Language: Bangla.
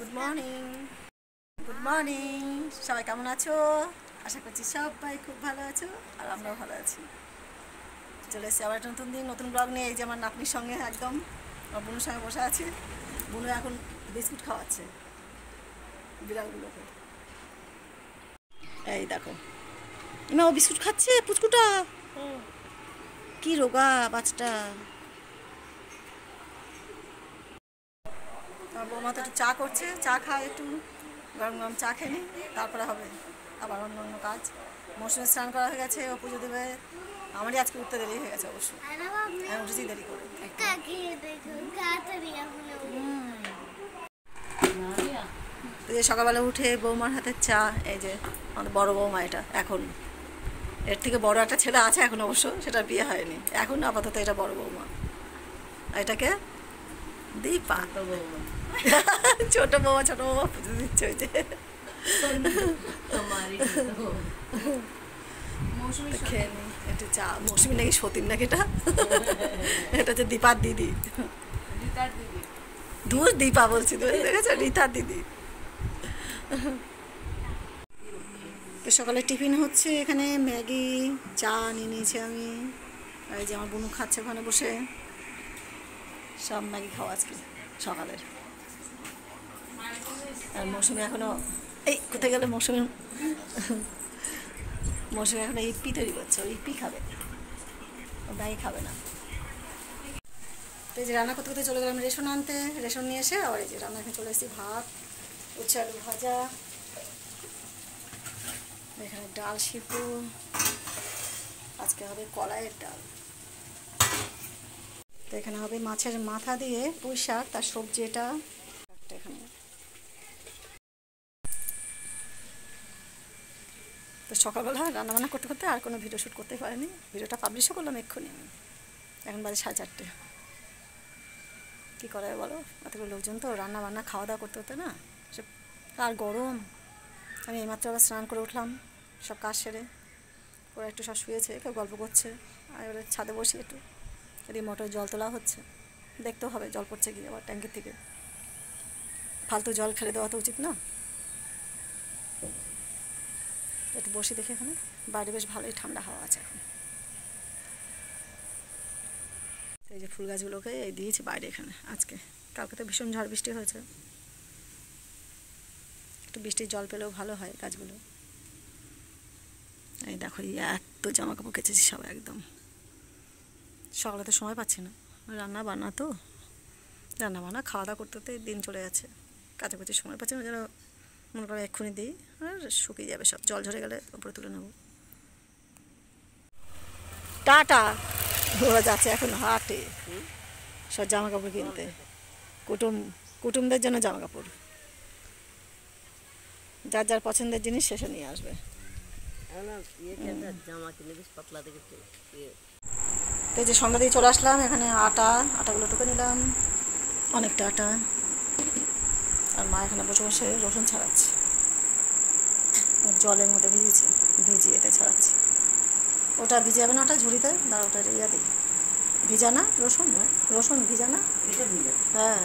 গুড মর্নিং গুড মর্নিং সবাই কেমন আছো? আশা করছি সবাই খুব ভালো আছো আর আমরাও ভালো আছি। চলে এসেছি আবার একটা নতুন দিন নতুন ব্লগ নিয়ে। এই যে আমার নাতনির সঙ্গে একদম আমার বোনের সঙ্গে বসে আছি। বোনু এখন বিস্কুট খাওয়াচ্ছে বিড়ালগুলোকে। এই দেখো ইমা ও বিস্কুট খাচ্ছে পুচকুটা। কি রোগা বাচ্চাটা। আমার বৌমা তো একটু চা করছে, চা খায়, একটু গরম গরম চা খেয়ে নিই, তারপরে হবে আবার অন্য অন্য কাজ। মৌসুমে স্নান করা হয়ে গেছে, ও পুজো দেবে। আমারই আজকে উঠতে দেরি হয়ে গেছে অবশ্য, আমি উঠেছি দেরি করে। এই যে সকালবেলা উঠে বৌমার হাতের চা, এই যে আমাদের বড় বৌমা, এটা এখন এর থেকে বড় একটা ছেলে আছে এখন, অবশ্য সেটার বিয়ে হয়নি এখন, আপাতত এটা বড় বৌমা। এটাকে দীপা ছোট বৌমা, ছোট বৌমা পুজো দিচ্ছে। ওই যে খেয়ে নি একটু চা। মৌসুমি নাকি সতীন নাকি এটা, এটা হচ্ছে দীপার দিদি। দূর দীপা বলছি, দেখেছো, রীতার দিদি। তো সকালে টিফিন হচ্ছে এখানে ম্যাগি, চা নিয়ে নিয়েছি আমি। আর এই যে আমার বোনু খাচ্ছে ওখানে বসে, সব ম্যাগি খাওয়া আজকে সকালের। আর মৌসুমি এখনো, এই কোথায় গেলে মৌসুমি, মৌসুমি এখনো ইপি তৈরি করছে, ও ইপি খাবে, ও ম্যাগি খাবে না। তো এই যে রান্না করতে করতে চলে গেলাম রেশন আনতে, রেশন নিয়ে এসে আবার এই যে রান্না এখানে চলে এসেছি। ভাত, উচ্ছে আলু ভাজা, এখানে ডাল সিদ্ধ, আজকে হবে কলাইয়ের ডাল। তো এখানে হবে মাছের মাথা দিয়ে পুঁই শাক, তার সবজি এটা এখানে। তো সকালবেলা রান্নাবান্না করতে করতে আর কোনো ভিডিও শ্যুট করতে পারিনি, ভিডিওটা পাবলিশও করলাম এক্ষুনি। এখন বাজে 4:30। কী করা হবে বলো, এতগুলো লোকজন তো রান্না বান্না খাওয়া দাওয়া করতে হতে না, সে আর গরম। আমি এইমাত্র আবার স্নান করে উঠলাম, সব কাজ সেরে। ওরা একটু সব শুয়েছে, কেউ গল্প করছে, আর এবারে ছাদে বসি একটু, এদিকে মোটরে জল তোলা হচ্ছে, দেখতেও হবে জল পড়ছে কি আবার ট্যাঙ্কির থেকে। ফালতু জল ফেলে দেওয়া তো উচিত না। একটু বসি দেখে এখানে, বাইরে বেশ ভালোই ঠান্ডা হাওয়া আছে এখন। এই যে ফুল গাছগুলোকে এই দিয়েছি বাইরে এখানে আজকে, কালকে তো ভীষণ ঝড় বৃষ্টি হয়েছে, একটু বৃষ্টির জল পেলেও ভালো হয় গাছগুলো। এই দেখো এত জামা কাপড় কেচেছি সব একদম। সকালে তো সময় পাচ্ছি না, রান্না বান্না তো, রান্না বান্না খাওয়া দাওয়া করতে করতে দিন চলে যাচ্ছে, কাচাকুচি সময় পাচ্ছি না, যেন মনে করো এক্ষুনি দিই আর শুকিয়ে যাবে সব, জল ঝরে গেলে উপরে তুলে নেব। টাটা। ওরা যাচ্ছে এখন হাটে সব জামা কাপড় কিনতে, কুটুমদের জন্য জামা কাপড়, যার যার পছন্দের জিনিস শেষে নিয়ে আসবে। এই যে সন্ধ্যা দিয়ে চলে আসলাম এখানে, আটাগুলো টুকে নিলাম, অনেকটা আটা। আর মা এখানে বসে বসে রসুন ছাড়াচ্ছে, জলের মধ্যে ভিজিয়ে এতে ছাড়াচ্ছি। ওটা ভিজে যাবে না, ওটা ঝুড়িতে দাঁড়া, ওটা ইয়া দিই ভিজা না, রসুন ভিজা না। হ্যাঁ